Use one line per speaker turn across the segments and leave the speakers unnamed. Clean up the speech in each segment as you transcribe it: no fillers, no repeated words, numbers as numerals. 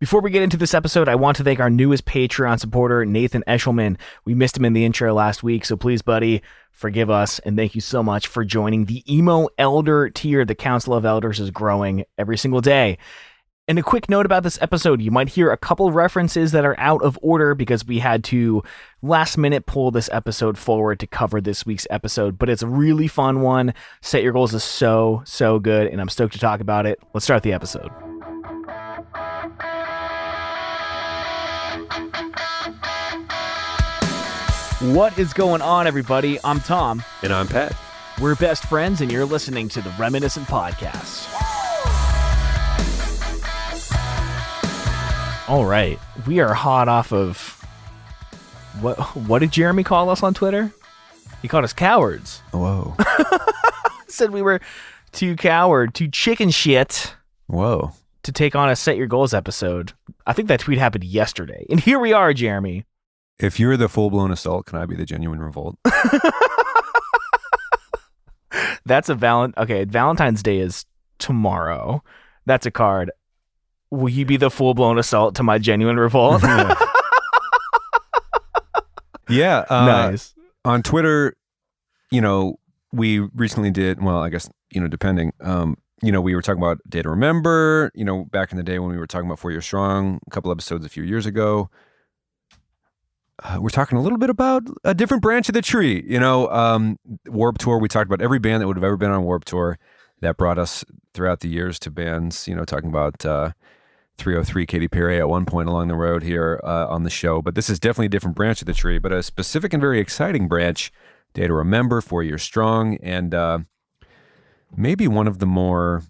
Before we get into this episode, I want to thank our newest Patreon supporter, Nathan Eshelman. We missed him in the intro last week, so please, buddy, forgive us, and thank you so much for joining the Emo Elder tier. The Council of Elders is growing every single day. And a quick note about this episode, you might hear a couple references that are out of order because we had to last minute pull this episode forward to cover this week's episode, but it's a really fun one. Set Your Goals is so good, and I'm stoked to talk about it. Let's start the episode. What is going on, everybody? I'm Tom.
And I'm Pat.
We're best friends, and you're listening to the Reminiscent Podcast. All right, we are hot off of... What did Jeremy call us on Twitter? He called us cowards.
Whoa.
Said we were too chicken shit.
Whoa.
To take on a Set Your Goals episode. I think that tweet happened yesterday. And here we are, Jeremy.
If you're the full-blown assault, can I be the genuine revolt?
That's a Valentine's Day is tomorrow. That's a card. Will you be the full-blown assault to my genuine revolt?
Yeah.
Nice.
On Twitter, we recently did, well, I guess, depending, we were talking about Day to Remember, back in the day when we were talking about 4 Years Strong, a couple episodes a few years ago. We're talking a little bit about a different branch of the tree, Warped Tour. We talked about every band that would have ever been on Warped Tour that brought us throughout the years to bands, talking about 303 Katy Perry at one point along the road here on the show. But this is definitely a different branch of the tree, but a specific and very exciting branch, Day to Remember, 4 Years Strong, and maybe one of the more,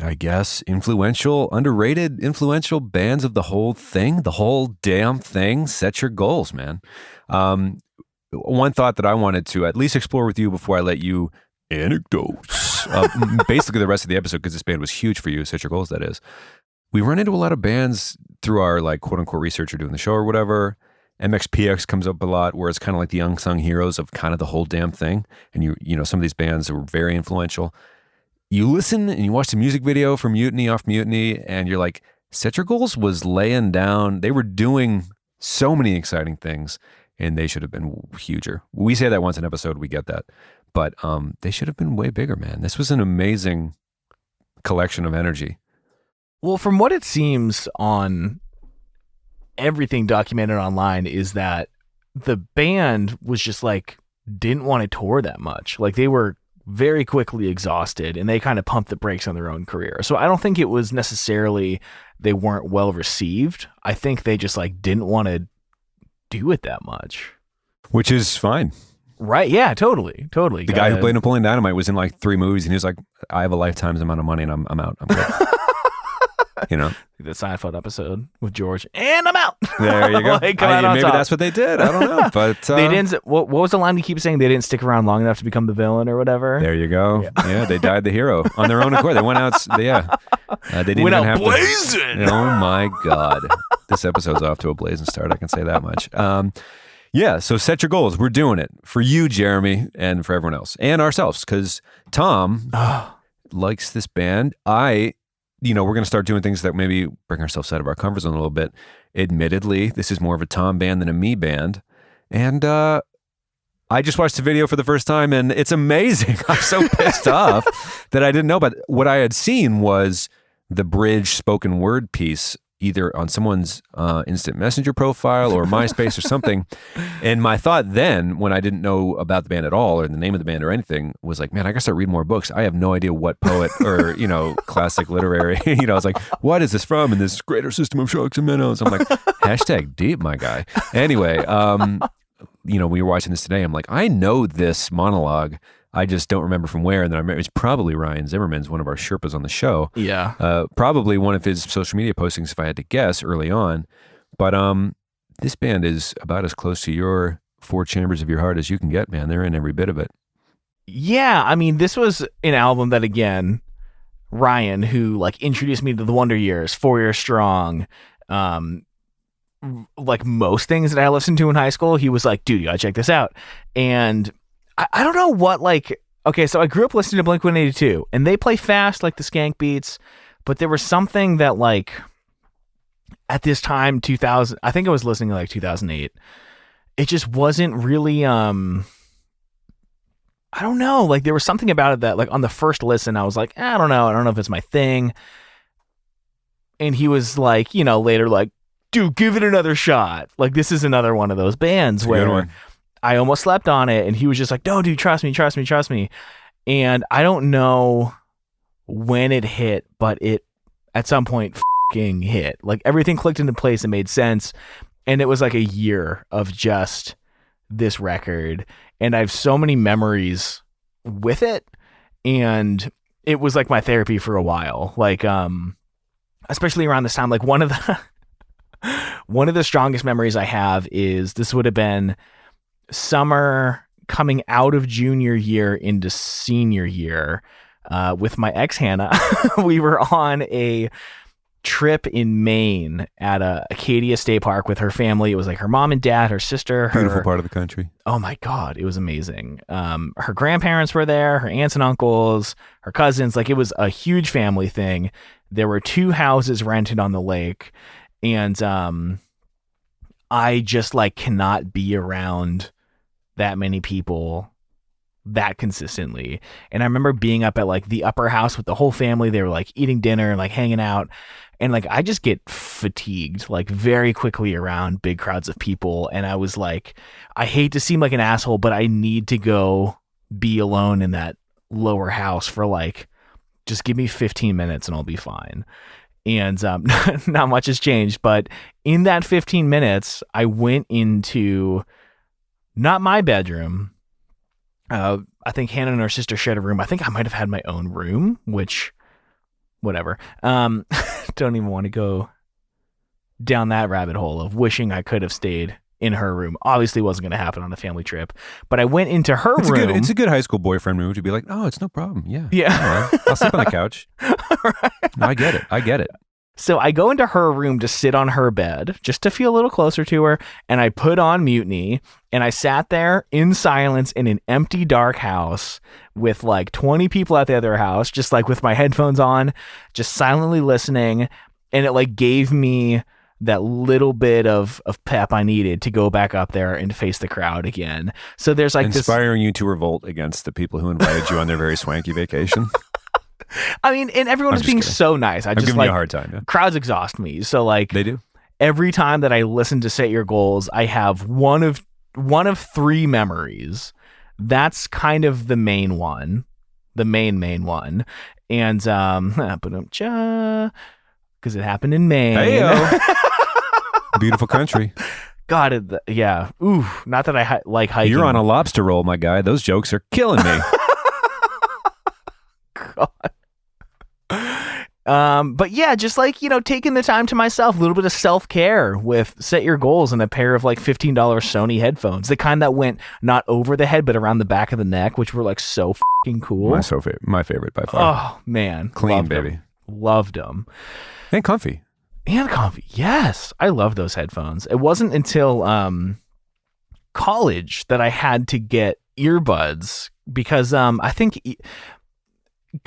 I guess, underrated influential bands of the whole thing, the whole damn thing. Set Your Goals, man. One thought that I wanted to at least explore with you before I let you anecdotes, basically the rest of the episode, because this band was huge for you, Set Your Goals, that is. We run into a lot of bands through our quote unquote research or doing the show or whatever. MXPX comes up a lot, where it's kind of like the unsung heroes of kind of the whole damn thing. And some of these bands were very influential. You listen and you watch the music video for Mutiny off Mutiny, and you're like, Set Your Goals was laying down. They were doing so many exciting things, and they should have been huger. We say that once an episode, we get that. But they should have been way bigger, man. This was an amazing collection of energy.
Well, from what it seems on everything documented online is that the band was just didn't want to tour that much. They were very quickly exhausted, and they kind of pumped the brakes on their own career. So I don't think it was necessarily they weren't well received. I think they just didn't want to do it that much. Which
is fine.
Right. Yeah, totally. The
guy who played Napoleon Dynamite was in 3 movies, and he was like, I have a lifetime's amount of money, and I'm out. I'm good.
The Seinfeld episode with George, and I'm out.
There you go.
Maybe
that's what they did. I don't know, but
they didn't. What was the line we keep saying? They didn't stick around long enough to become the villain or whatever.
There you go. Yeah, they died the hero on their own accord. They went out. Yeah, they didn't
went
even
out
have
blazing.
Oh my God, this episode's off to a blazing start. I can say that much. Yeah, so Set Your Goals. We're doing it for you, Jeremy, and for everyone else, and ourselves, because Tom likes this band. We're going to start doing things that maybe bring ourselves out of our comfort zone a little bit. Admittedly, this is more of a Tom band than a me band. And I just watched the video for the first time, and it's amazing. I'm so pissed off that I didn't know. But what I had seen was the bridge spoken word piece, either on someone's instant messenger profile or MySpace or something. And my thought then, when I didn't know about the band at all or the name of the band or anything, was like, man, I gotta start reading more books. I have no idea what poet or, classic literary, I was like, what is this from? And this greater system of shocks and minnows. I'm like, hashtag deep, my guy. Anyway, we were watching this today. I'm like, I know this monologue. I just don't remember from where. And then I remember it's probably Ryan Zimmerman's, one of our Sherpas on the show.
Yeah.
Probably one of his social media postings, if I had to guess, early on. But this band is about as close to your 4 chambers of your heart as you can get, man. They're in every bit of it.
Yeah. I mean, this was an album that, again, Ryan, who introduced me to the Wonder Years, 4 Years Strong, most things that I listened to in high school, he was like, dude, you gotta check this out. And I don't know what, okay, so I grew up listening to Blink-182, and they play fast, the skank beats, but there was something that, at this time, 2000, I think I was listening to like 2008. It just wasn't really, I don't know. Like there was something about it that like on the first listen, I was like, I don't know. I don't know if it's my thing. And he was like, you know, later like, dude, give it another shot. Like this is another one of those bands where I almost slept on it. And he was just like, no, dude, trust me. And I don't know when it hit, but it at some point fucking hit. Like everything clicked into place and made sense. And it was like a year of just this record. And I have so many memories with it. And it was like my therapy for a while. Like, especially around this time, like one of the strongest memories I have is this would have been summer coming out of junior year into senior year, with my ex Hannah. We were on a trip in Maine at Acadia State Park with her family. It was like her mom and dad, her sister,
beautiful part of the country. Oh
my God, it was amazing. Her grandparents were there, her aunts and uncles, her cousins. Like it was a huge family thing. There were 2 houses rented on the lake, and I just like cannot be around that many people that consistently. And I remember being up at like the upper house with the whole family. They were like eating dinner and like hanging out. And like, I just get fatigued like very quickly around big crowds of people. And I was like, I hate to seem like an asshole, but I need to go be alone in that lower house for like, just give me 15 minutes and I'll be fine. And not much has changed, but in that 15 minutes, I went into not my bedroom. I think Hannah and her sister shared a room. I think I might have had my own room, which, whatever. Don't even want to go down that rabbit hole of wishing I could have stayed in her room. Obviously wasn't going to happen on a family trip, but I went into her room.
It's a good high school boyfriend move to be like, oh, it's no problem. Yeah.
Yeah.
I'll sleep on the couch. Right. No, I get it.
So I go into her room to sit on her bed just to feel a little closer to her. And I put on Mutiny and I sat there in silence in an empty, dark house with like 20 people at the other house, just like with my headphones on, just silently listening. And it like gave me that little bit of pep I needed to go back up there and face the crowd again. So there's like
inspiring you to revolt against the people who invited you on their very swanky vacation.
I mean, and everyone was being kidding. So nice. I'm
giving
like,
you a hard time. Yeah.
Crowds exhaust me. So like
they do.
Every time that I listen to Set Your Goals, I have one of 3 memories. That's kind of the main one, the main one. And because it happened in Maine.
Hey-o. Beautiful country.
God, yeah. Ooh, not that I like hiking.
You're on a lobster roll, my guy. Those jokes are killing me.
God. But yeah, just like, you know, taking the time to myself, a little bit of self-care with Set Your Goals and a pair of like $15 Sony headphones, the kind that went not over the head, but around the back of the neck, which were like so fucking cool.
My favorite by far.
Oh man.
Clean, baby.
Loved them.
And comfy.
Yes. I love those headphones. It wasn't until, college that I had to get earbuds because, I think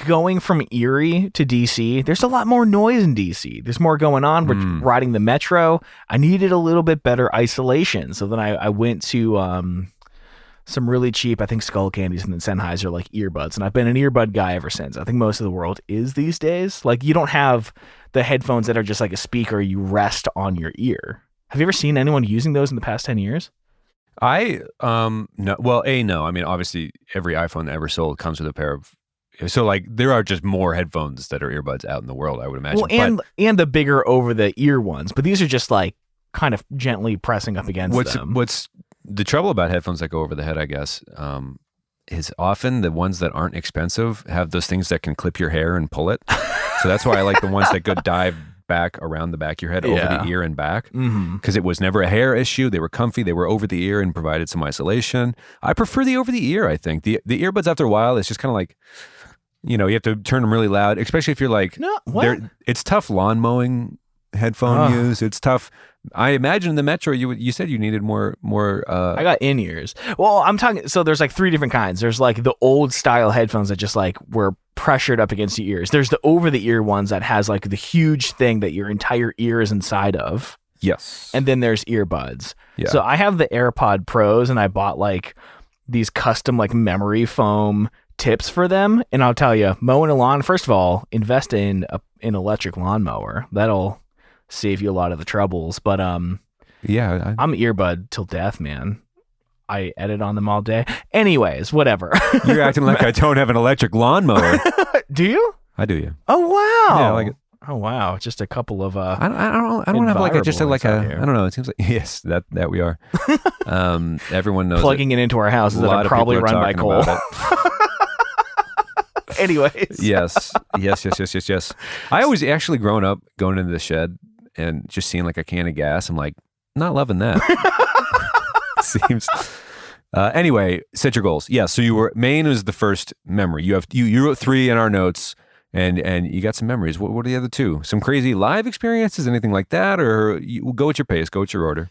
going from Erie to DC, there's a lot more noise in DC. There's more going on. We're riding the metro. I needed a little bit better isolation. So then I went to some really cheap, I think Skull Candies and then Sennheiser like earbuds. And I've been an earbud guy ever since. I think most of the world is these days. Like you don't have the headphones that are just like a speaker you rest on your ear. Have you ever seen anyone using those in the past 10 years?
No. Well, no. I mean, obviously every iPhone ever sold comes with a pair of. So like there are just more headphones that are earbuds out in the world, I would imagine.
Well, and the bigger over the ear ones, but these are just like kind of gently pressing up against them. What's
the trouble about headphones that go over the head, I guess, is often the ones that aren't expensive have those things that can clip your hair and pull it. So that's why I like the ones that go dive back around the back of your head over the ear and back, because it was never a hair issue. They were comfy. They were over the ear and provided some isolation. I prefer the over the ear. I think the earbuds after a while, it's just kind of like, you know, you have to turn them really loud, especially if you're like,
no, what?
It's tough lawn mowing headphone use. It's tough. I imagine in the Metro, you said you needed more.
I got in-ears. Well, I'm talking. So there's like 3 different kinds. There's like the old style headphones that just like were pressured up against your ears. There's the over-the-ear ones that has like the huge thing that your entire ear is inside of.
Yes.
And then there's earbuds.
Yeah.
So I have the AirPod Pros, and I bought like these custom like memory foam tips for them. And I'll tell you, mowing a lawn. First of all, invest in an electric lawnmower. That'll save you a lot of the troubles. But
yeah,
I'm earbud till death, man. I edit on them all day. Anyways, whatever.
You're acting like I don't have an electric lawnmower.
Do you?
I do, yeah.
Oh wow.
Yeah, I like it.
Oh wow. Just a couple of
I don't have like a
here.
I don't know. It seems like yes, that we are. Everyone knows
plugging it into our houses that are probably run by coal. Anyways.
Yes. I always actually grown up going into the shed and just seeing like a can of gas. I'm like, not loving that. Seems. Anyway, set your goals. Yeah. So Maine was the first memory. You wrote 3 in our notes, and you got some memories. What are the other 2? Some crazy live experiences, anything like that, or go at your pace, go at your order.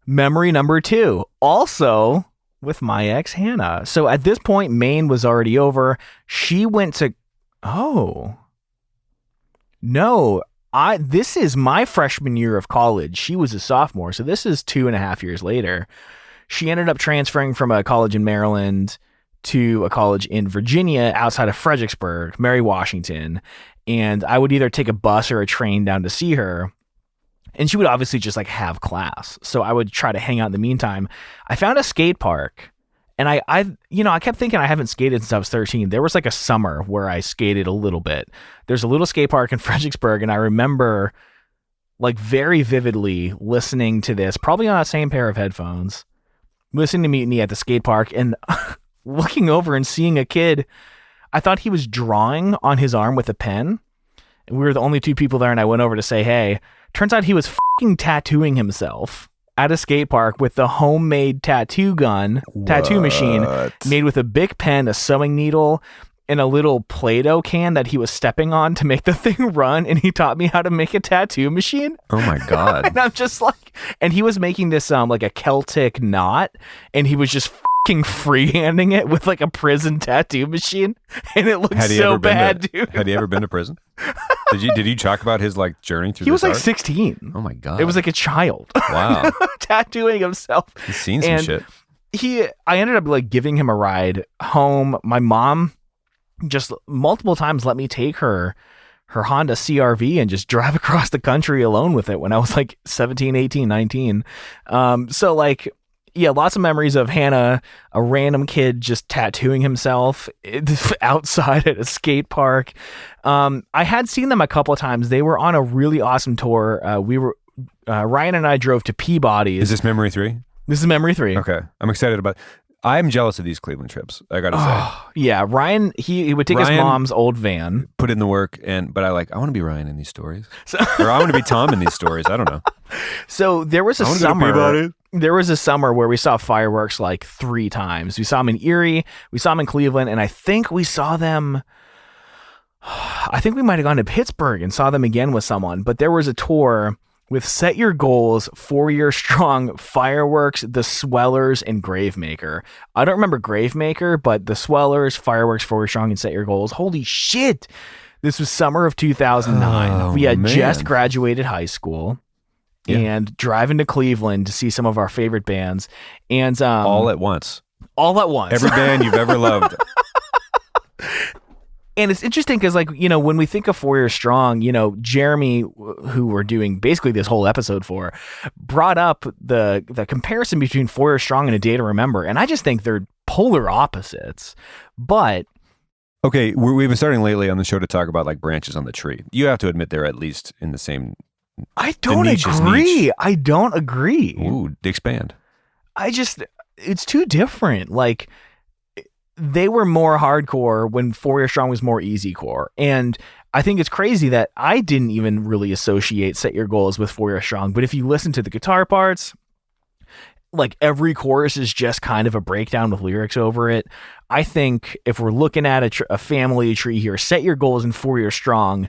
Memory number 2. Also with my ex Hannah. So at this point, Maine was already over. She went to. Oh. No. This is my freshman year of college. She was a sophomore, so this is 2.5 years later. She ended up transferring from a college in Maryland to a college in Virginia outside of Fredericksburg, Mary Washington, and I would either take a bus or a train down to see her, and she would obviously just like have class, so I would try to hang out in the meantime. I found a skate park. And I kept thinking I haven't skated since I was 13. There was like a summer where I skated a little bit. There's a little skate park in Fredericksburg, and I remember like very vividly listening to this, probably on that same pair of headphones, listening to Mutiny at the skate park, and looking over and seeing a kid. I thought he was drawing on his arm with a pen. And we were the only 2 people there, and I went over to say, hey. Turns out he was fucking tattooing himself at a skate park with the homemade tattoo machine made with a Bic pen, a sewing needle, and a little Play-Doh can that he was stepping on to make the thing run. And he taught me how to make a tattoo machine.
Oh my God.
And I'm just like, and he was making this like a Celtic knot, and he was just fucking freehanding it with like a prison tattoo machine. And it looked so bad, dude.
Had he ever been to prison? Did you talk about his like journey through?
He was like
art?
16.
Oh my God!
It was like a child.
Wow,
tattooing himself.
He's seen some shit.
I ended up like giving him a ride home. My mom just multiple times let me take her Honda CRV and just drive across the country alone with it when I was like 17, 18, 19. So like. Yeah, lots of memories of Hannah, a random kid just tattooing himself outside at a skate park. I had seen them a couple of times. They were on a really awesome tour. Ryan and I drove to Peabody's.
Is this memory 3?
This is memory 3.
Okay, I'm excited about. I'm jealous of these Cleveland trips. I gotta say.
Yeah, Ryan. He would take his mom's old van,
put in the work, but I want to be Ryan in these stories, or I want to be Tom in these stories. I don't know.
So there was a summer. There was a summer where we saw fireworks like 3 times. We saw them in Erie, we saw them in Cleveland, and I think we saw them. I think we might have gone to Pittsburgh and saw them again with someone. But there was a tour with Set Your Goals, 4 Year Strong, Fireworks, The Swellers, and Gravemaker. I don't remember Gravemaker, but The Swellers, Fireworks, 4 Year Strong, and Set Your Goals. Holy shit! This was summer of 2009.
Oh,
we had
man.
just graduated high school. Yeah. And driving to Cleveland to see some of our favorite bands, and
all at once.
Every
band you've ever loved.
And it's interesting because, like, when we think of 4 Year Strong, Jeremy, who we're doing basically this whole episode for, brought up the comparison between 4 Year Strong and A Day to Remember, and I just think they're polar opposites. But
okay, we've been starting lately on the show to talk about like branches on the tree. You have to admit they're at least in the same.
I don't agree. I don't agree.
Ooh, expand.
It's too different. Like, they were more hardcore when 4 Year Strong was more easycore. And I think it's crazy that I didn't even really associate Set Your Goals with 4 Year Strong. But if you listen to the guitar parts, like every chorus is just kind of a breakdown with lyrics over it. I think if we're looking at a family tree here, Set Your Goals and 4 Year Strong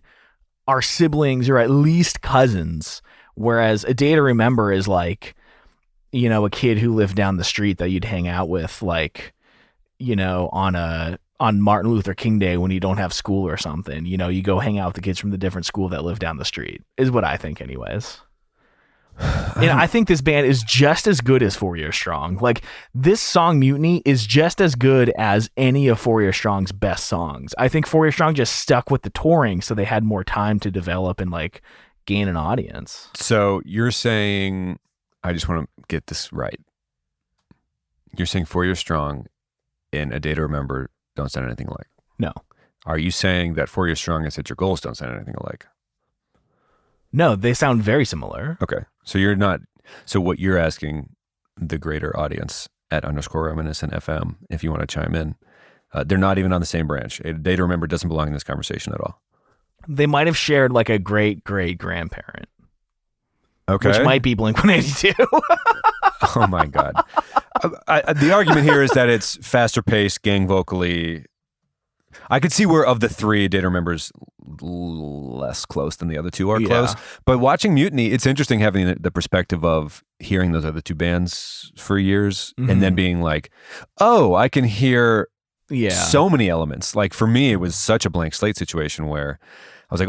are siblings or at least cousins, whereas A Day to Remember is like, you know, a kid who lived down the street that you'd hang out with, like, you know, on Martin Luther King Day when you don't have school or something. You know, you go hang out with the kids from the different school that live down the street, is what I think anyways. And I think this band is just as good as 4 Year Strong. Like, this song Mutiny is just as good as any of 4 Year Strong's best songs. I think 4 Year Strong just stuck with the touring, so they had more time to develop and like gain an audience.
So you're saying, I just want to get this right. You're saying 4 Year Strong and A Day to Remember don't sound anything alike?
No.
Are you saying that 4 Year Strong and Set Your Goals don't sound anything alike?
No, they sound very similar.
Okay. So you're not, so what you're asking the greater audience at _reminiscent FM, if you want to chime in, they're not even on the same branch. A Day to Remember doesn't belong in this conversation at all.
They might have shared like a great grandparent.
Okay.
Which might be Blink-182.
Oh my God. The argument here is that it's faster paced, gang vocally. I could see where of the three, Day to Remember's less close than the other two are close. But watching Mutiny, it's interesting having the perspective of hearing those other two bands for years and then being like, oh, I can hear so many elements. Like for me, it was such a blank slate situation where I was like,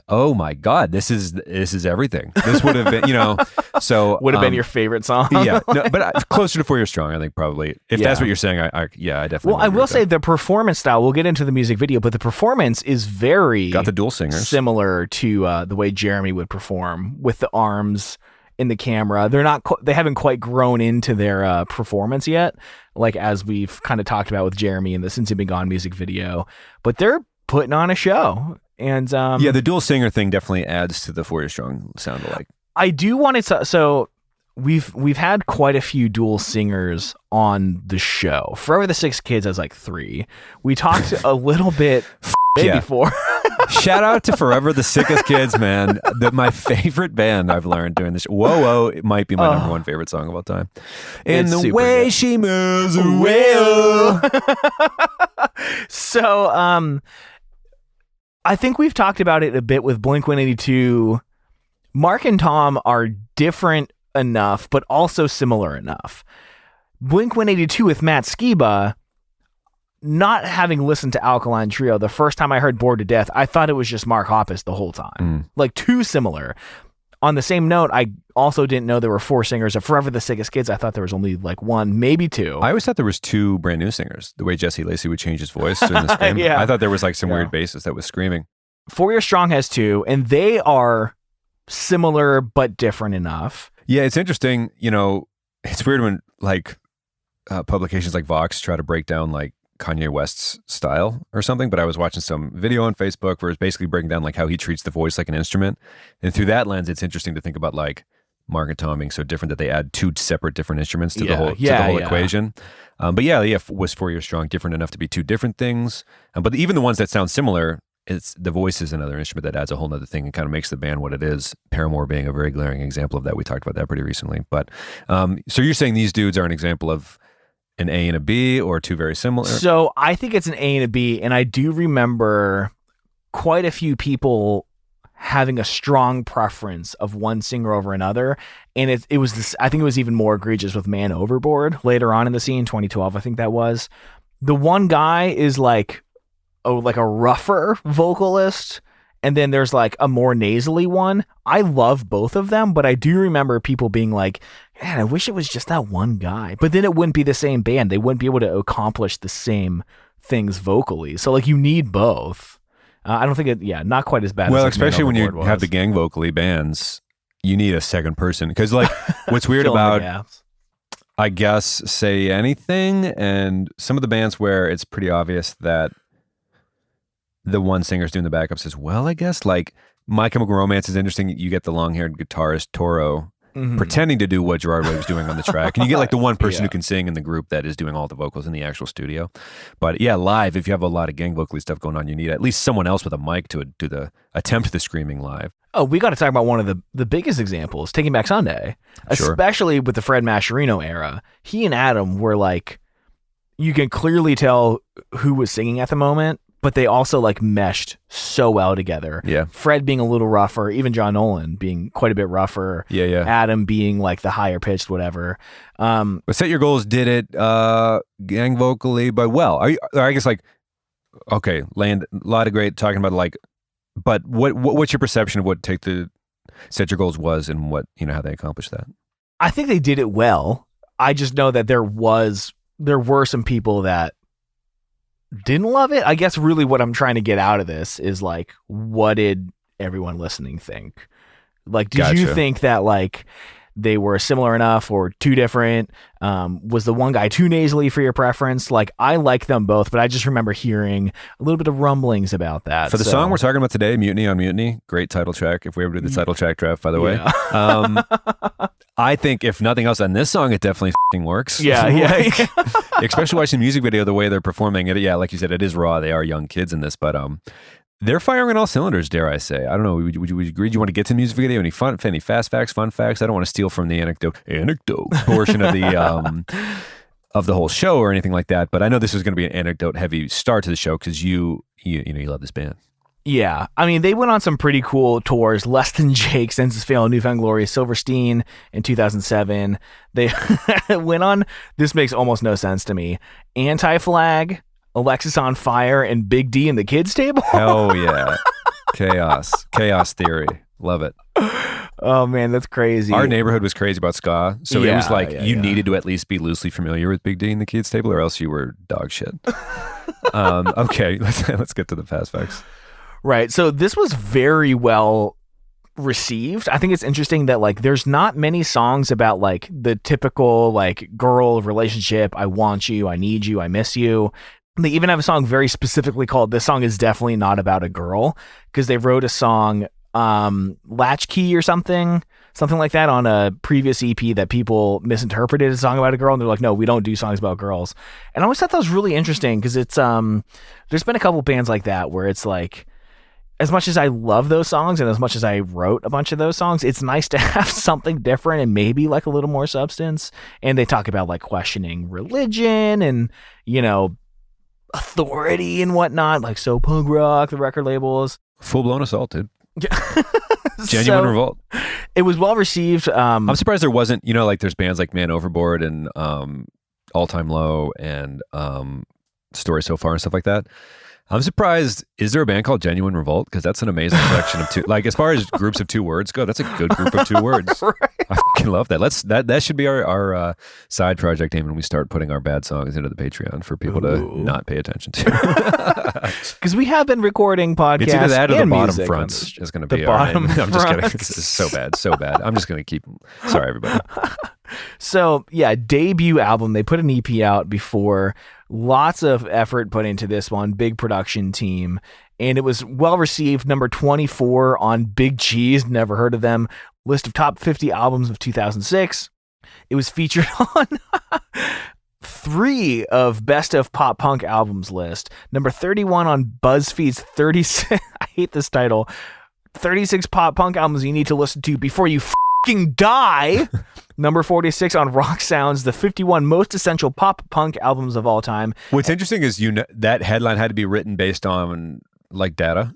oh my God, this is everything. This would have been, you know, so
would have been your favorite song.
Yeah, no, but closer to 4 Year Strong, I think probably. If that's what you're saying, I definitely.
Well, I will say the performance style. We'll get into the music video, but the performance is very
got the dual singers
similar to the way Jeremy would perform with the arms in the camera. They're not. They haven't quite grown into their performance yet, like as we've kind of talked about with Jeremy in the Since You've Been Gone music video. But they're putting on a show. And
the dual singer thing definitely adds to the 4 Year Strong sound alike.
I do want to. So we've had quite a few dual singers on the show. Forever the Six Kids has like 3. We talked a little bit before.
Shout out to Forever the Sickest Kids, man. My favorite band I've learned doing this. Whoa, it might be my number one favorite song of all time. And the way good. She moves away.
So, I think we've talked about it a bit with Blink-182. Mark and Tom are different enough, but also similar enough. Blink-182 with Matt Skiba, not having listened to Alkaline Trio, the first time I heard Bored to Death, I thought it was just Mark Hoppus the whole time. Like, too similar. On the same note, I also didn't know there were 4 singers of Forever the Sickest Kids. I thought there was only like 1, maybe 2.
I always thought there was 2 brand new singers. The way Jesse Lacey would change his voice during the scream. I thought there was like some weird bassist that was screaming.
4 Year Strong has 2, and they are similar but different enough.
Yeah, it's interesting. You know, it's weird when like publications like Vox try to break down like Kanye West's style or something, but I was watching some video on Facebook where it's basically breaking down like how he treats the voice like an instrument. And through that lens, it's interesting to think about like Mark and Tom being so different that they add 2 separate different instruments to the whole equation. But was 4 Year Strong different enough to be 2 different things? But even the ones that sound similar, it's the voice is another instrument that adds a whole nother thing and kind of makes the band what it is. Paramore being a very glaring example of that. We talked about that pretty recently. But so you're saying these dudes are an example of an A and a B, or 2 very similar?
So I think it's an A and a B, and I do remember quite a few people having a strong preference of one singer over another, and it was this. I think it was even more egregious with Man Overboard later on in the scene, 2012. I think that was. The one guy is like a rougher vocalist, and then there's like a more nasally one. I love both of them, but I do remember people being like, man, I wish it was just that one guy. But then it wouldn't be the same band. They wouldn't be able to accomplish the same things vocally. So like you need both. I don't think not quite as bad.
Well,
as
especially when you have the gang vocally bands, you need a second person. Because like what's weird about, I guess, Say Anything and some of the bands where it's pretty obvious that the one singer's doing the backups as well, I guess. Like My Chemical Romance is interesting. You get the long-haired guitarist Toro pretending to do what Gerard Way was doing on the track. And you get like the one person who can sing in the group that is doing all the vocals in the actual studio. But yeah, live, if you have a lot of gang vocally stuff going on, you need at least someone else with a mic to do attempt the screaming live.
Oh, we got to talk about one of the biggest examples, Taking Back Sunday, especially with the Fred Mascherino era. He and Adam were like, you can clearly tell who was singing at the moment but they also like meshed so well together.
Yeah.
Fred being a little rougher, even John Nolan being quite a bit rougher.
Yeah.
Adam being like the higher pitched, whatever.
But Set Your Goals did it gang vocally, but well. I guess like, okay, land a lot of great talking about like, but what's your perception of what Take the Set Your Goals was and what, how they accomplished that?
I think they did it well. I just know that there were some people that didn't love it. I guess really what I'm trying to get out of this is like, what did everyone listening think? Like, did you think that like they were similar enough or too different? Was the one guy too nasally for your preference? Like, I like them both, but I just remember hearing a little bit of rumblings about that.
For the song we're talking about today, Mutiny on Mutiny, great title track. If we ever do the title track draft, by the way. I think if nothing else on this song, it definitely works.
Yeah.
Especially watching the music video, the way they're performing it. Yeah, like you said, it is raw. They are young kids in this, but they're firing on all cylinders, dare I say. I don't know. Would you agree? Do you want to get to the music video? Any fast facts, fun facts? I don't want to steal from the anecdote portion of the whole show or anything like that. But I know this was going to be an anecdote heavy start to the show because you love this band.
Yeah, I mean, they went on some pretty cool tours. Less Than Jake, Senses Fail, Newfound Glory, Silverstein in 2007. They went on, this makes almost no sense to me, Anti-Flag, Alexis on Fire, and Big D and the Kids Table.
Oh, yeah. Chaos Theory. Love it.
Oh, man, that's crazy.
Our neighborhood was crazy about ska, so it was like you needed to at least be loosely familiar with Big D and the Kids Table or else you were dog shit. Okay, let's get to the fast facts.
Right. So this was very well received. I think it's interesting that like there's not many songs about like the typical like girl relationship. I want you, I need you, I miss you. They even have a song very specifically called "This Song Is Definitely Not About a Girl" because they wrote a song Latchkey or something like that on a previous EP that people misinterpreted as a song about a girl, and they're like, no, we don't do songs about girls. And I always thought that was really interesting because it's there's been a couple bands like that where it's like, as much as I love those songs and as much as I wrote a bunch of those songs, it's nice to have something different and maybe like a little more substance. And they talk about like questioning religion and, authority and whatnot, like So Punk Rock, the record labels.
Full-blown assault, dude. Genuine revolt.
It was well received.
I'm surprised there wasn't, like there's bands like Man Overboard and All Time Low and Story So Far and stuff like that. I'm surprised. Is there a band called Genuine Revolt? Because that's an amazing collection of two. Like as far as groups of two words go, that's a good group of two words. Right. I fucking love that. That should be our side project name when we start putting our bad songs into the Patreon for people to not pay attention to.
Because we have been recording podcasts.
It's either that or the bottom
music
fronts is going to be
the
our name.
bottom
I'm just kidding.
fronts.
It's so bad. I'm just going to keep. Sorry, everybody.
So yeah, debut album. They put an EP out before. Lots of effort put into this one. Big production team. And it was well received. Number 24 on Big Cheese. Never heard of them. List of top 50 albums of 2006. It was featured on 3 of Best of Pop Punk Albums list. Number 31 on BuzzFeed's 36. I hate this title. 36 pop punk albums you need to listen to before you fucking die. Number 46 on Rock Sounds, the 51 most essential pop punk albums of all time.
What's interesting is that headline had to be written based on like data.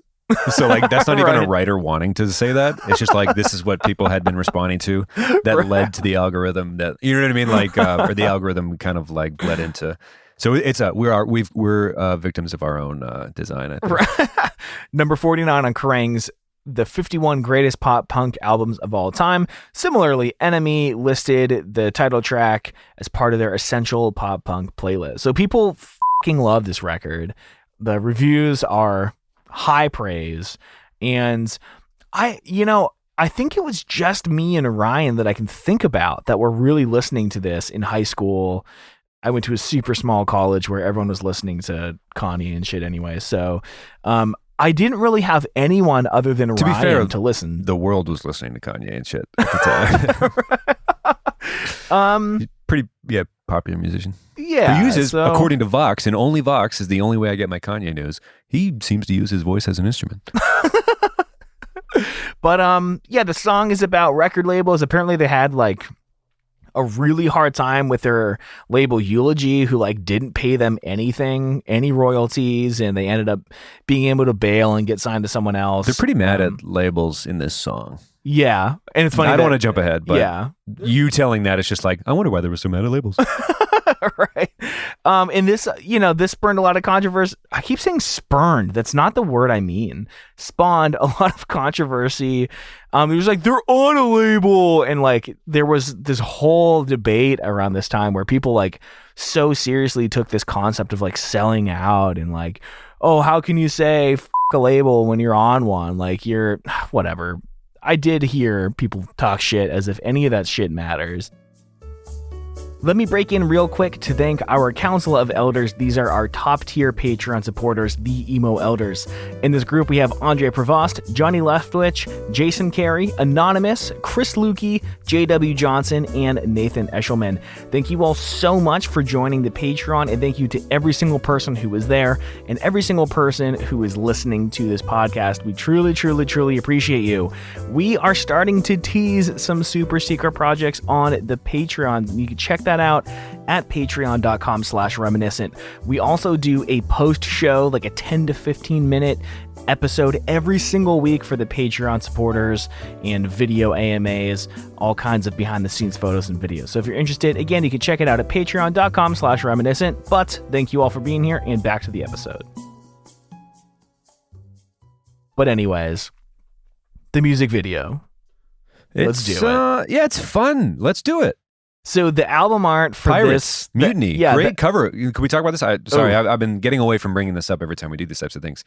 So like that's not even a writer wanting to say that. It's just like this is what people had been responding to that led to the algorithm that know what I mean, like or the algorithm kind of like bled into. So it's we're victims of our own design, I think.
Number 49 on Kerrang's the 51 greatest pop punk albums of all time. Similarly, Enemy listed the title track as part of their essential pop punk playlist. So people fucking love this record. The reviews are high praise. And I think it was just me and Orion that I can think about that were really listening to this in high school. I went to a super small college where everyone was listening to Kanye and shit anyway. So, I didn't really have anyone other than Orion to be fair, to listen.
The world was listening to Kanye and shit at the time. Pretty popular musician.
Yeah.
Who uses, according to Vox, and only Vox is the only way I get my Kanye news, he seems to use his voice as an instrument.
But the song is about record labels. Apparently they had like a really hard time with their label Eulogy, who like didn't pay them anything, any royalties, and they ended up being able to bail and get signed to someone else.
They're pretty mad at labels in this song.
Yeah, and it's funny.
I don't want to jump ahead, but
yeah,
you telling that it's just like, I wonder why they were so mad at labels.
right. And this, this spurned a lot of controversy. I keep saying spurned. That's not the word I mean. Spawned a lot of controversy. It was like, they're on a label. And like, there was this whole debate around this time where people like so seriously took this concept of like selling out and like, oh, how can you say f a label when you're on one? Like you're whatever. I did hear people talk shit as if any of that shit matters. Let me break in real quick to thank our Council of Elders. These are our top tier Patreon supporters, the Emo Elders. In this group, we have Andre Prevost, Johnny Leftwich, Jason Carey, Anonymous, Chris Lukey, JW Johnson, and Nathan Eshelman. Thank you all so much for joining the Patreon, and thank you to every single person who was there and every single person who is listening to this podcast. We truly, truly, truly appreciate you. We are starting to tease some super secret projects on the Patreon. You can check that out at patreon.com/reminiscent. We also do a post show, like a 10 to 15 minute episode every single week for the Patreon supporters, and video AMAs, all kinds of behind the scenes photos and videos. So if you're interested, again, you can check it out at patreon.com/reminiscent. But thank you all for being here, and back to the episode. But anyways, the music video. Let's do it.
Yeah, it's fun. Let's do it.
So the album art for
Pirates,
this...
Mutiny, great cover. Can we talk about this? I've been getting away from bringing this up every time we do these types of things.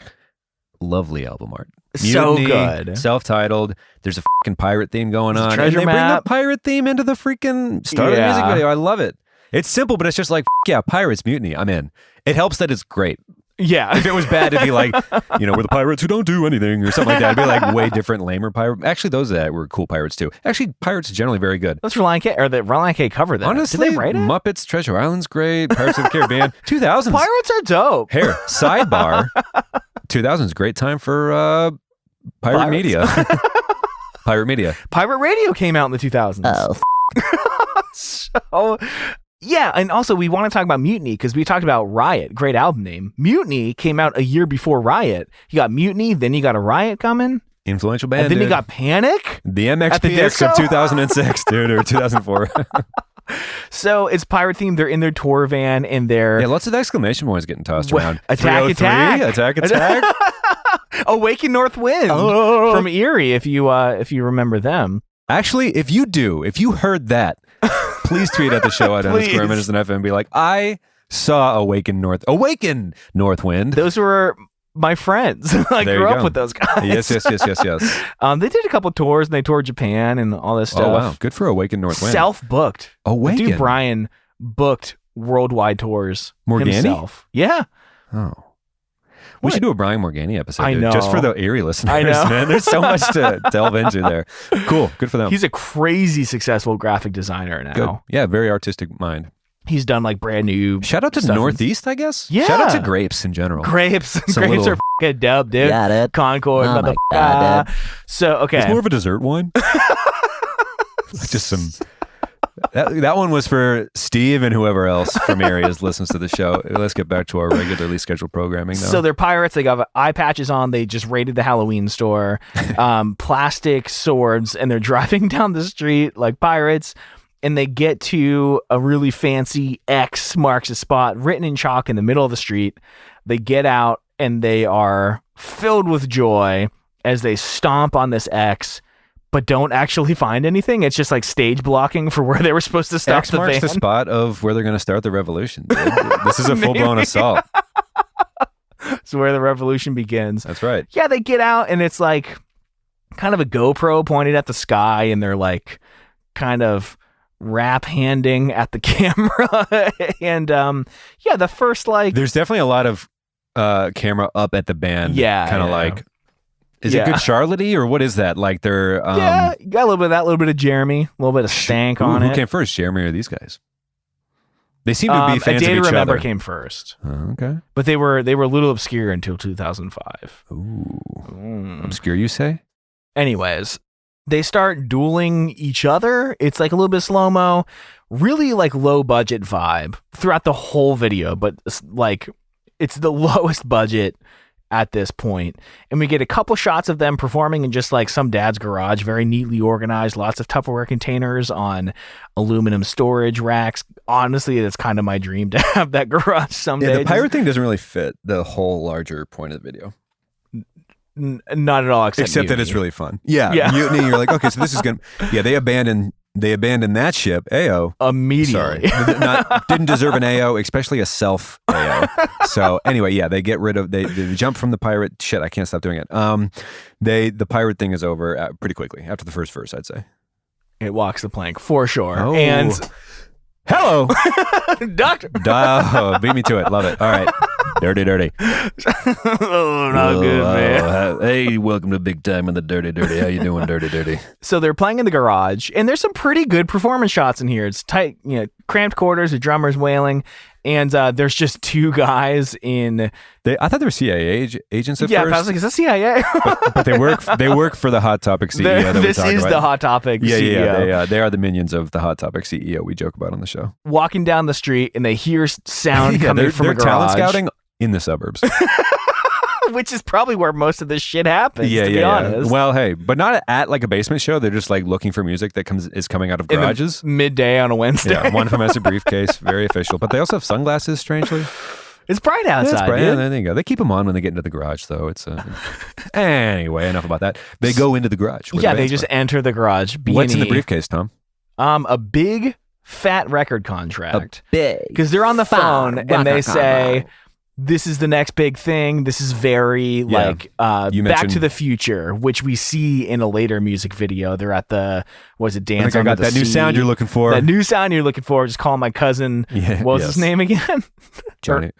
Lovely album art. Mutiny,
so good.
Self-titled. There's a fucking pirate theme going on.
Treasure
and they
map.
bring the pirate theme into the freaking start of the music video. I love it. It's simple, but it's just like, yeah, Pirates, Mutiny. I'm in. It helps that it's great.
Yeah.
If it was bad, it'd be like, we're the pirates who don't do anything or something like that. It'd be like way different, lamer pirate. Actually, those that were cool pirates too. Actually, pirates are generally very good.
Let's Relient K, or the Relient K cover that.
Honestly,
did they write it?
Muppets, Treasure Island's great. Pirates of the Caribbean, 2000s.
Pirates are dope.
Here, sidebar. 2000s, great time for pirate media. Pirate media.
Pirate radio came out in the 2000s.
Oh,
so... Yeah, and also we want to talk about Mutiny because we talked about Riot, great album name. Mutiny came out a year before Riot. You got Mutiny, then you got a Riot coming.
Influential band.
And then you got Panic.
The MXPX of 2006, dude, or 2004.
So it's pirate themed. They're in their tour van and they're...
Yeah, lots of exclamation points getting tossed around.
Attack, attack.
Attack, attack.
Awaken North Wind from Erie, if you remember them.
Actually, if you heard that, please tweet at the show at _reminiscent and be like, I saw Awaken North Wind.
Those were my friends. I grew up with those guys.
Yes.
They did a couple tours and they toured Japan and all this stuff.
Oh wow, good for Awaken North Wind.
Self-booked.
Awaken.
Dude, Brian booked worldwide tours
Morgani?
himself. Yeah.
Oh. We should do a Brian Morgani episode.
I know.
Just for the Erie listeners,
I know.
Man. There's so much to delve into there. Cool. Good for them.
He's a crazy successful graphic designer now.
Good. Yeah, very artistic mind.
He's done like brand new
Shout out to
stuff.
Northeast, I guess?
Yeah.
Shout out to Grapes in general.
Grapes.
Some
Grapes
little-
are f***ing dope, dude.
got it.
Concord,
Oh my
motherfucker.
God,
So, okay.
It's more of a dessert wine. Just some... That one was for Steve and whoever else from areas listens to the show. Let's get back to our regularly scheduled programming now.
So they're pirates. They got eye patches on. They just raided the Halloween store. Plastic swords. And they're driving down the street like pirates. And they get to a really fancy X marks a spot written in chalk in the middle of the street. They get out and they are filled with joy as they stomp on this X, but don't actually find anything. It's just like stage blocking for where they were supposed to stop
X
the
marks
van.
the spot of where they're going to start the revolution. Dude. This is a full-blown
Maybe.
assault.
It's where the revolution begins.
That's right.
Yeah, they get out and it's like kind of a GoPro pointed at the sky and they're like kind of rap handing at the camera. And yeah, the first like...
There's definitely a lot of camera up at the band.
Yeah,
Kind of
yeah.
like... Is it Good Charlotte-y or what is that? Like they're...
yeah, you got a little bit of that, a little bit of Jeremy, a little bit of Stank on
who
it.
came first, Jeremy or these guys? They seem to be fans
A Day
of
to
each
Remember
other.
came first.
Okay.
But they were a little obscure until 2005.
Ooh. Obscure, you say?
Anyways, they start dueling each other. It's like a little bit slow-mo, really like low budget vibe throughout the whole video, but like it's the lowest budget at this point. And we get a couple shots of them performing in just like some dad's garage, very neatly organized, lots of Tupperware containers on aluminum storage racks. Honestly, it's kind of my dream to have that garage someday.
Yeah, the pirate thing doesn't really fit the whole larger point of the video.
Not at all, except
that it's really fun. Yeah. Mutiny, you're like, okay, so this is gonna. Yeah, they abandoned that ship, AO,
immediately.
Sorry, didn't deserve an AO, especially a self AO. So anyway, yeah, they get rid of they jump from the pirate. Shit, I can't stop doing it. The pirate thing is over pretty quickly after the first verse, I'd say.
It walks the plank for sure.
Oh.
And
hello,
Doctor.
Beat me to it. Love it. All right. Dirty.
Oh, not good, man.
Hey, welcome to Big Time in the Dirty. How you doing, Dirty?
So they're playing in the garage, and there's some pretty good performance shots in here. It's tight, cramped quarters, the drummer's wailing, and there's just two guys in.
I thought they were CIA agents at
first. Yeah,
I
was like, is that CIA?
but they work for the Hot Topic CEO.
This is the Hot Topic CEO.
Yeah, they are the minions of the Hot Topic CEO. We joke about on the show.
Walking down the street, and they hear sound coming from a garage.
Talent scouting in the suburbs.
Which is probably where most of this shit happens, to be honest.
Well, hey, but not at like a basement show. They're just like looking for music that is coming out of garages.
Midday on a Wednesday.
Yeah, one of them has a briefcase. Very official. But they also have sunglasses, strangely.
It's bright outside.
It's bright. Yeah, there you go. They keep them on when they get into the garage, though. It's anyway, enough about that. They go into the garage.
Yeah, they just enter the garage.
What's in the briefcase, Tom?
A big, fat record contract. Because they're on the phone and they say, this is the next big thing. This is very Back to the Future, which we see in a later music video. They're at the, dance?
I got that new sound you're looking for.
That new sound you're looking for. Just call my cousin. Yeah, what was his name again?
Johnny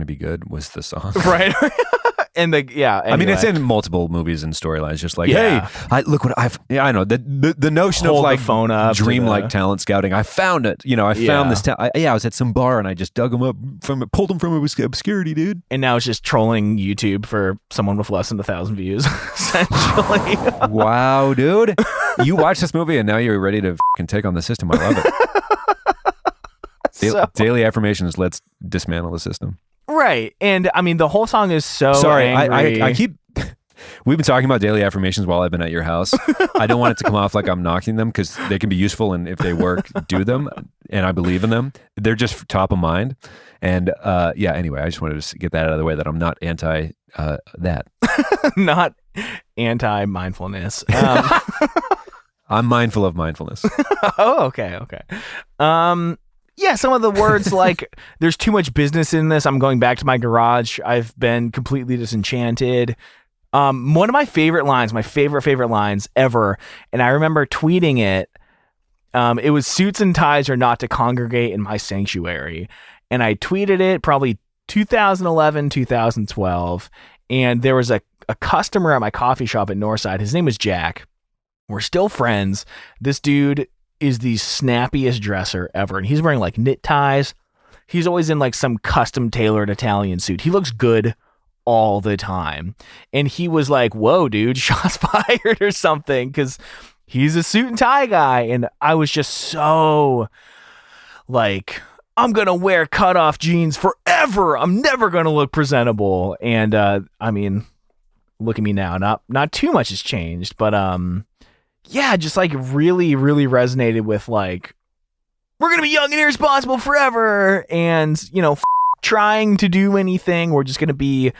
Be Good was the song.
Right. And anyway.
I mean, it's in multiple movies and storylines. Just like, hey, look what I've. Yeah, I know the notion
Hold
of like
the phone up
dreamlike talent scouting. I found it. I found this. I was at some bar and I just dug them up pulled them from obscurity, dude.
And now it's just trolling YouTube for someone with less than 1,000 views, essentially.
Wow, dude, you watched this movie and now you're ready to take on the system. I love it. Daily affirmations. Let's dismantle the system.
Right. And I mean, the whole song is so angry.
I keep... We've been talking about daily affirmations while I've been at your house. I don't want it to come off like I'm knocking them because they can be useful, and if they work, do them. And I believe in them. They're just top of mind. And anyway, I just wanted to get that out of the way that I'm not anti that.
Not anti-mindfulness.
I'm mindful of mindfulness.
Oh, okay. Yeah, some of the words like there's too much business in this. I'm going back to my garage. I've been completely disenchanted. One of my favorite lines, my favorite lines ever, and I remember tweeting it. It was suits and ties are not to congregate in my sanctuary. And I tweeted it probably 2011, 2012. And there was a customer at my coffee shop at Northside. His name was Jack. We're still friends. This dude is the snappiest dresser ever, and he's wearing like knit ties. He's always in like some custom tailored Italian suit. He looks good all the time. And he was like, whoa, dude, shots fired or something, because he's a suit and tie guy. And I was just so like, I'm gonna wear cutoff jeans forever. I'm never gonna look presentable. And I mean, look at me now. Not too much has changed, but yeah, just like really, really resonated with like, we're going to be young and irresponsible forever. And, trying to do anything. We're just going to be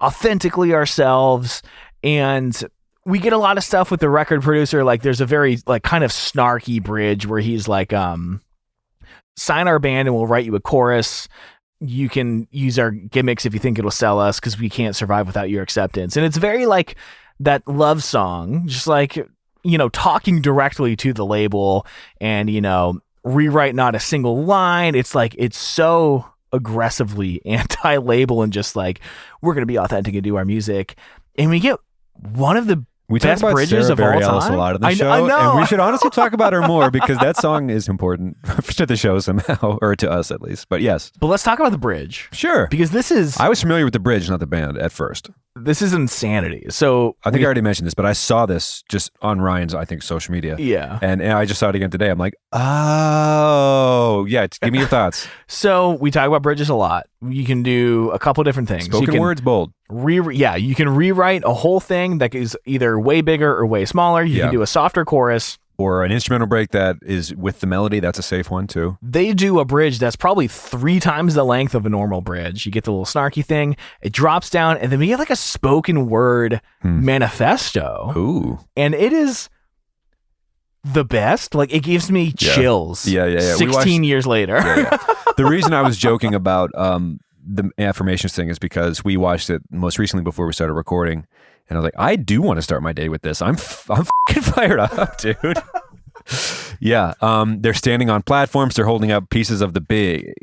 authentically ourselves. And we get a lot of stuff with the record producer. Like there's a very like kind of snarky bridge where he's like, sign our band and we'll write you a chorus. You can use our gimmicks if you think it'll sell us because we can't survive without your acceptance. And it's very like that love song, just like, talking directly to the label and, rewrite not a single line. It's like, it's so aggressively anti-label and just like, we're going to be authentic and do our music. And we get one of the best bridges
Sarah
of all
Bareilles
time.
A lot of the show,
I know.
And we should honestly talk about her more because that song is important to the show somehow, or to us at least. But yes.
But let's talk about the bridge.
Sure.
Because this is...
I was familiar with the bridge, not the band at first.
this is insanity. So
I think I already mentioned this, but I saw this just on Ryan's, I think, social media.
Yeah.
And I just saw it again today. I'm like, oh, yeah. Give me your thoughts.
So we talk about bridges a lot. You can do a couple different things.
Spoken words, bold.
You can rewrite a whole thing that is either way bigger or way smaller. You can do a softer chorus.
Or an instrumental break that is with the melody. That's a safe one, too.
They do a bridge that's probably 3 times the length of a normal bridge. You get the little snarky thing. It drops down, and then we get like a spoken word manifesto.
Ooh.
And it is the best. Like, it gives me chills.
Yeah.
16 years later.
The reason I was joking about the affirmations thing is because we watched it most recently before we started recording. And I was like, I do want to start my day with this. I'm fucking fired up, dude. Yeah. They're standing on platforms. They're holding up pieces of the big,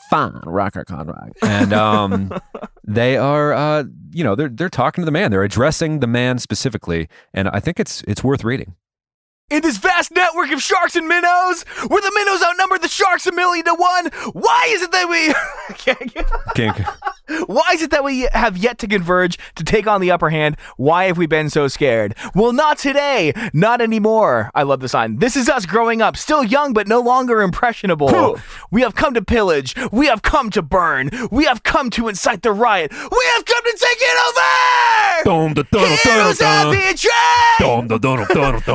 fine rocker contract. And they are, they're talking to the man. They're addressing the man specifically. And I think it's worth reading.
In this vast network of sharks and minnows, where the minnows outnumber the sharks 1,000,000 to 1, why is it that why is it that we have yet to converge to take on the upper hand? Why have we been so scared? Well, not today, not anymore. I love the sign. This is us growing up, still young but no longer impressionable. We have come to pillage. We have come to burn. We have come to incite the riot. We have come to take it over. Heroes have betrayed.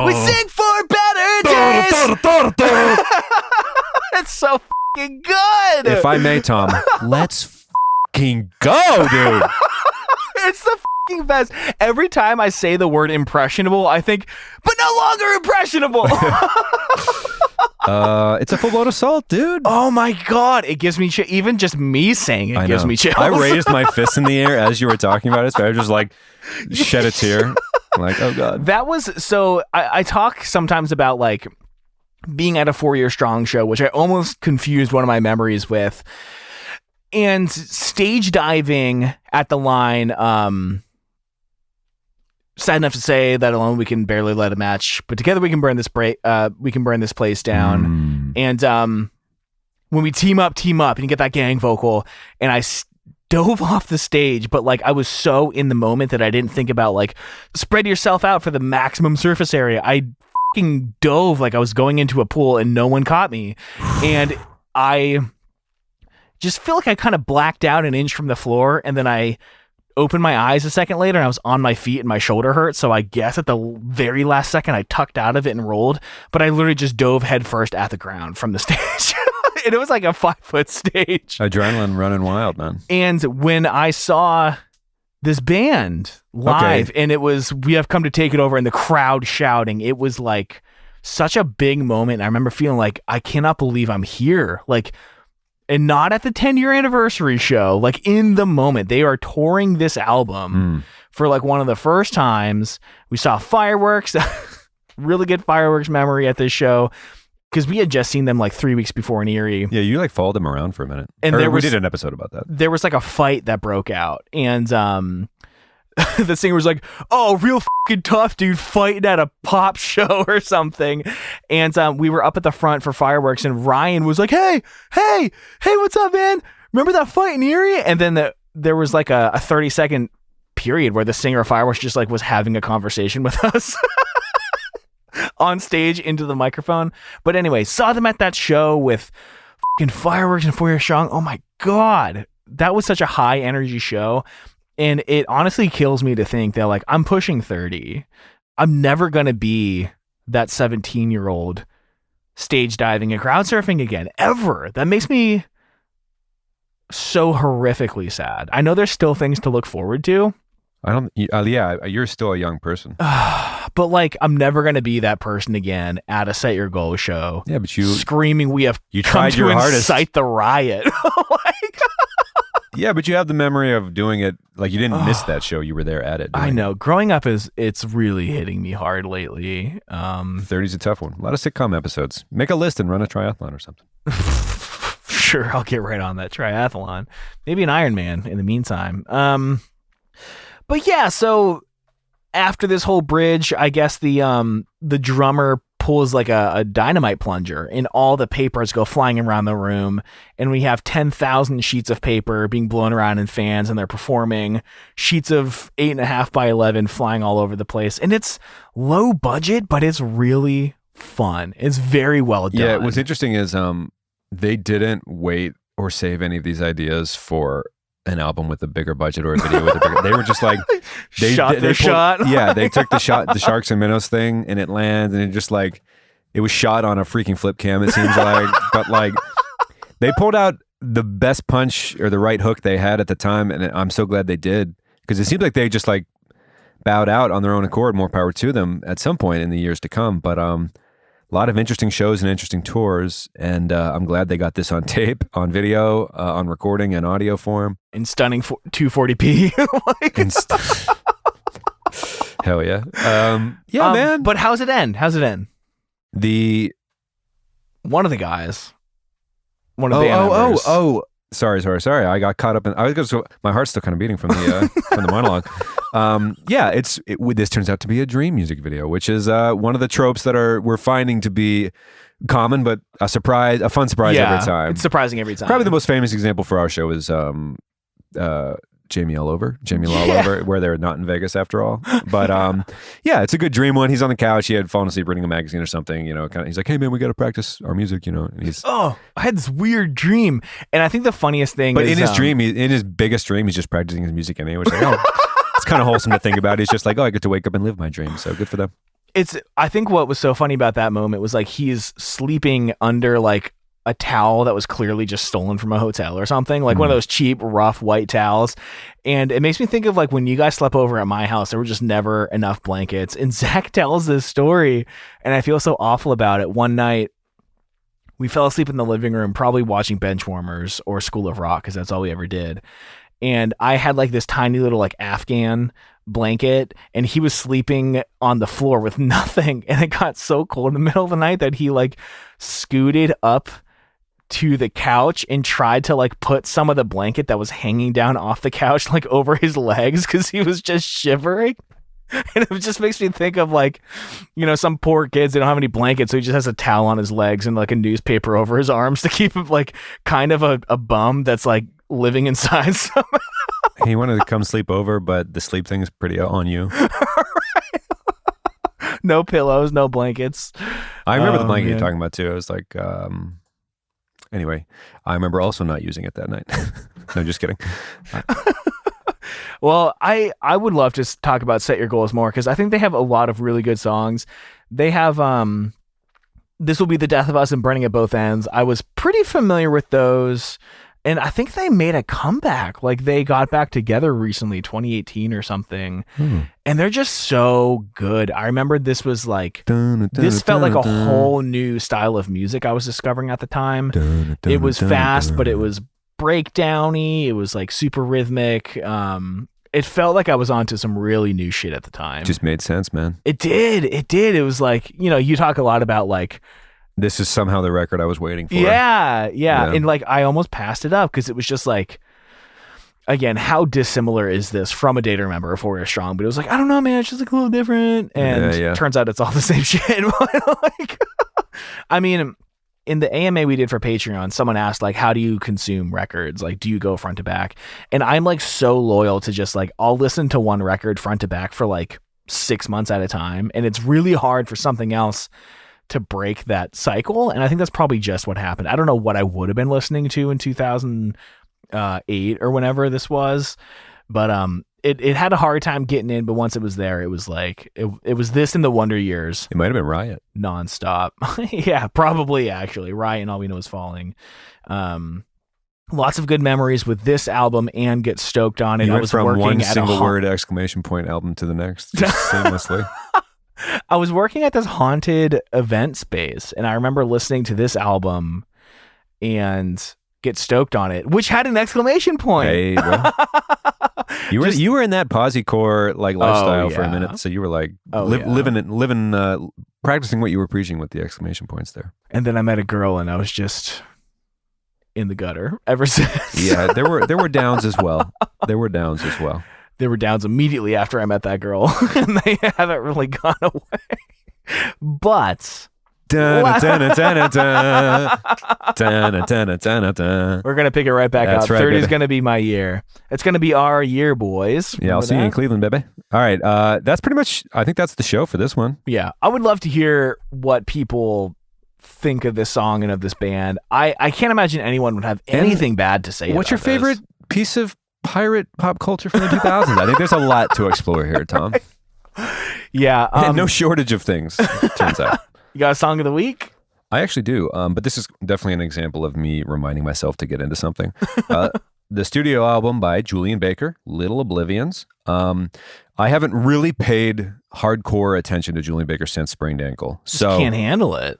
We sing for better days. It's so fucking good.
If I may, Tom, let's fucking go, dude.
It's the fucking best. Every time I say the word impressionable, I think, but no longer impressionable.
It's a full-blown assault, dude.
Oh my God. It gives me chills. Even just me saying it gives me chills.
I raised my fist in the air as you were talking about it, so I was just like, shed a tear. I'm like, oh God.
That was, so I talk sometimes about like being at a 4 Year Strong show, which I almost confused one of my memories with. And stage diving at the line, sad enough to say that alone we can barely let a match, but together we can burn this place down. And when we team up, and you get that gang vocal, and I dove off the stage, but like I was so in the moment that I didn't think about like spread yourself out for the maximum surface area. I fucking dove like I was going into a pool and no one caught me. And I just feel like I kind of blacked out an inch from the floor, and then I opened my eyes a second later and I was on my feet and my shoulder hurt. So I guess at the very last second I tucked out of it and rolled, but I literally just dove headfirst at the ground from the stage. And it was like a 5-foot stage.
Adrenaline running wild, man.
And when I saw this band live, and it was, we have come to take it over, and the crowd shouting, it was like such a big moment. And I remember feeling like, I cannot believe I'm here. Like, and not at the 10-year anniversary show, like in the moment. They are touring this album for like one of the first times. We saw fireworks, really good fireworks memory at this show. Because we had just seen them like 3 weeks before in Erie.
Yeah, you like followed them around for a minute. And we did an episode about that.
There was like a fight that broke out. And the singer was like, oh, real fucking tough dude fighting at a pop show or something. And we were up at the front for fireworks, and Ryan was like, hey, what's up, man? Remember that fight in Erie? And then there was like a 30-second period where the singer of fireworks just like was having a conversation with us. On stage into the microphone. But anyway, saw them at that show with fucking fireworks and 4 Year Strong. Oh my God. That was such a high energy show. And it honestly kills me to think that like I'm pushing 30. I'm never going to be that 17-year-old stage diving and crowd surfing again, ever. That makes me so horrifically sad. I know there's still things to look forward to.
You're still a young person.
But like, I'm never going to be that person again at a Set Your Goal show.
Yeah, but
screaming, we have
you
come
tried
to
your hardest.
Incite the riot.
Yeah, but you have the memory of doing it. Like, you didn't miss that show. You were there at it.
I know. Growing up it's really hitting me hard lately.
30's a tough one. A lot of sitcom episodes. Make a list and run a triathlon or something.
Sure, I'll get right on that triathlon. Maybe an Ironman in the meantime. But yeah, so after this whole bridge, I guess the drummer pulls like a dynamite plunger, and all the papers go flying around the room, and we have 10,000 sheets of paper being blown around in fans, and they're performing, sheets of 8.5 by 11 flying all over the place. And it's low budget, but it's really fun. It's very well done.
Yeah, what's interesting is they didn't wait or save any of these ideas for an album with a bigger budget or a video with a bigger. They were just like they
shot.
Yeah, they took the Sharks and Minnows thing, and it landed, and it just like it was shot on a freaking flip cam. It seems like, but like they pulled out the best punch or the right hook they had at the time, and I'm so glad they did, because it seems like they just like bowed out on their own accord. More power to them at some point in the years to come, but a lot of interesting shows and interesting tours, and I'm glad they got this on tape, on video, on recording and audio form.
In stunning 240p.
Hell yeah. Yeah, man.
But how's it end? One of the guys. One of the members.
Sorry. I got caught up in. My heart's still kind of beating from the monologue. This turns out to be a dream music video, which is one of the tropes that we're finding to be common, but a fun surprise every time.
It's surprising every time.
Probably the most famous example for our show is Jamie All Over, where they're not in Vegas after all. But yeah, it's a good dream one. He's on the couch. He had fallen asleep reading a magazine or something. He's like, "Hey man, we got to practice our music." And he's
I had this weird dream, and I think the funniest thing.
But in his dream, in his biggest dream, he's just practicing his music anyway. Which it's kind of wholesome to think about. He's just like, I get to wake up and live my dream. So good for them.
I think what was so funny about that moment was like he's sleeping under like a towel that was clearly just stolen from a hotel or something, like one of those cheap, rough white towels. And it makes me think of like when you guys slept over at my house, there were just never enough blankets. And Zach tells this story, and I feel so awful about it. One night, we fell asleep in the living room, probably watching Benchwarmers or School of Rock, because that's all we ever did. And I had like this tiny little like Afghan blanket, and he was sleeping on the floor with nothing. And it got so cold in the middle of the night that he like scooted up to the couch and tried to like put some of the blanket that was hanging down off the couch like over his legs, because he was just shivering. And it just makes me think of like, some poor kids, they don't have any blankets, so he just has a towel on his legs and like a newspaper over his arms to keep him like kind of a bum that's like living inside somehow.
He wanted to come sleep over, but the sleep thing is pretty on you.
No pillows, no blankets.
I remember the blanket you're talking about too. I was like, anyway, I remember also not using it that night. No, just kidding.
Well, I would love to talk about Set Your Goals more, because I think they have a lot of really good songs. They have This Will Be the Death of Us and Burning at Both Ends. I was pretty familiar with those, and I think they made a comeback. Like they got back together recently, 2018 or something, and they're just so good. I remember this was like, this felt like a whole new style of music I was discovering at the time. It was fast, but it was breakdowny. It was like super rhythmic. It felt like I was onto some really new shit at the time.
Just made sense, man.
It did. It was like, you talk a lot about like,
this is somehow the record I was waiting for.
Yeah. And like, I almost passed it up because it was just like, again, how dissimilar is this from A Day to Remember or 4 Years Strong? But it was like, I don't know, man, it's just like a little different. And turns out it's all the same shit. Like, I mean, in the AMA we did for Patreon, someone asked like, how do you consume records? Like, do you go front to back? And I'm like so loyal to just like, I'll listen to one record front to back for like 6 months at a time. And it's really hard for something else to break that cycle. And I think that's probably just what happened. I don't know what I would have been listening to in 2008 or whenever this was, but it had a hard time getting in. But once it was there, it was like, it was this in the Wonder Years.
It might have been Riot.
Nonstop. Yeah, probably actually. Riot and All We Know Is Falling. Lots of good memories with this album and Get Stoked On It.
You
I
went
was
from
working
one
at
single word exclamation point album to the next, just seamlessly.
I was working at this haunted event space, and I remember listening to this album and Get Stoked On It, which had an exclamation point.
Hey, well, you were in that posy-core like lifestyle for a minute, so you were like living, practicing what you were preaching with the exclamation points there.
And then I met a girl, and I was just in the gutter ever since.
Yeah, there were downs as well. There were downs
immediately after I met that girl, and they haven't really gone away. But
We're
gonna pick it right back
That's
up.
right,
30 is
baby.
gonna be my year. It's gonna be our year, boys.
Yeah, I'll
Remember
see you in
that?
Cleveland, baby. All right, that's pretty much. I think that's the show for this one.
Yeah, I would love to hear what people think of this song and of this band. I can't imagine anyone would have anything bad to say.
What's your
about
favorite
this.
piece of pirate pop culture from the 2000s? I think there's a lot to explore here, Tom.
Yeah,
And no shortage of things, turns out.
you got a song of the week?
I actually do, but this is definitely an example of me reminding myself to get into something. The studio album by Julien Baker, Little Oblivions. I haven't really paid hardcore attention to Julien Baker since Sprained Ankle.
Just
So
can't handle it.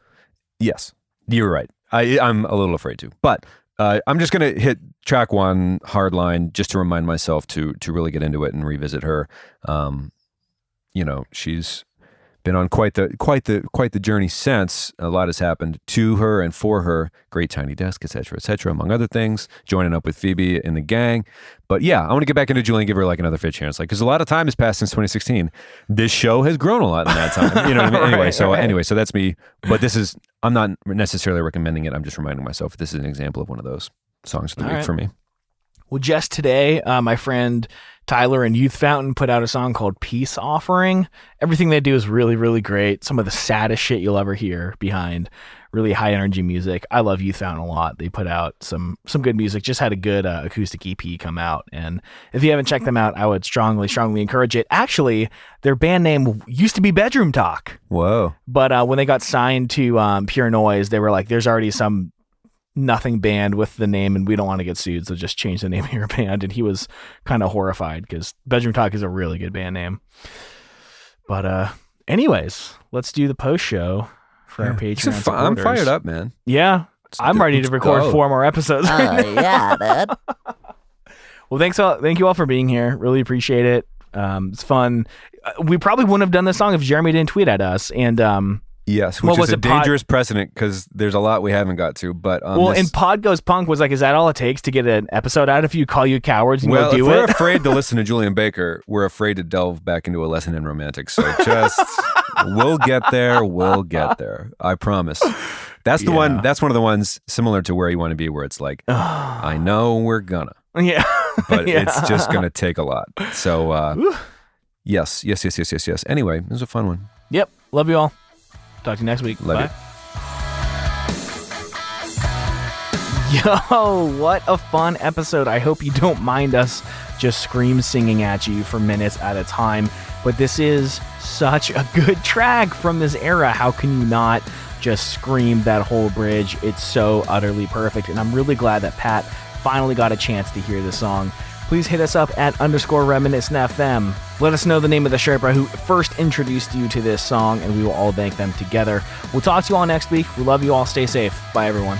yes, you're right. I'm a little afraid to, but I'm just going to hit track 1, Hardline, just to remind myself to really get into it and revisit her. She's been on quite the journey since. A lot has happened to her and for her. Great Tiny Desk, etc., among other things. Joining up with Phoebe in the gang. But yeah, I want to get back into Julie and give her like another fair chance. Like, because a lot of time has passed since 2016. This show has grown a lot in that time. You know what I mean? Anyway, so that's me. But I'm not necessarily recommending it. I'm just reminding myself this is an example of one of those songs of the week for me.
Well, just today, my friend Tyler and Youth Fountain put out a song called Peace Offering. Everything they do is really, really great. Some of the saddest shit you'll ever hear behind really high energy music. I love Youth Fountain a lot. They put out some good music. Just had a good acoustic EP come out. And if you haven't checked them out, I would strongly, strongly encourage it. Actually, their band name used to be Bedroom Talk.
Whoa.
But when they got signed to Pure Noise, they were like, there's already some nothing band with the name and we don't want to get sued, so just change the name of your band. And he was kind of horrified because Bedroom Talk is a really good band name. But anyways, let's do the post show for our Patreon supporters.
I'm fired up, man.
Yeah, I'm ready to record 4 more episodes.
Yeah, dude.
Well, thank you all for being here. Really appreciate it. It's fun. We probably wouldn't have done this song if Jeremy didn't tweet at us. And
yes, which is a dangerous precedent because there's a lot we haven't got to. But
and Pod Goes Punk was like, is that all it takes to get an episode out? If you call you cowards and go do
if we're
it?
afraid to listen to Julien Baker, we're afraid to delve back into a lesson in romantics. So just we'll get there. We'll get there. I promise. That's the one. That's one of the ones similar to Where You Want to Be, where it's like, I know we're gonna.
Yeah.
But it's just gonna take a lot. So yes. Anyway, it was a fun one.
Yep. Love you all. Talk to you next week.
Love
Bye. Yo, what a fun episode. I hope you don't mind us just scream singing at you for minutes at a time. But this is such a good track from this era. How can you not just scream that whole bridge? It's so utterly perfect. And I'm really glad that Pat finally got a chance to hear this song. Please hit us up at _reminiscentfm. Let us know the name of the Sherpa who first introduced you to this song, and we will all thank them together. We'll talk to you all next week. We love you all. Stay safe. Bye, everyone.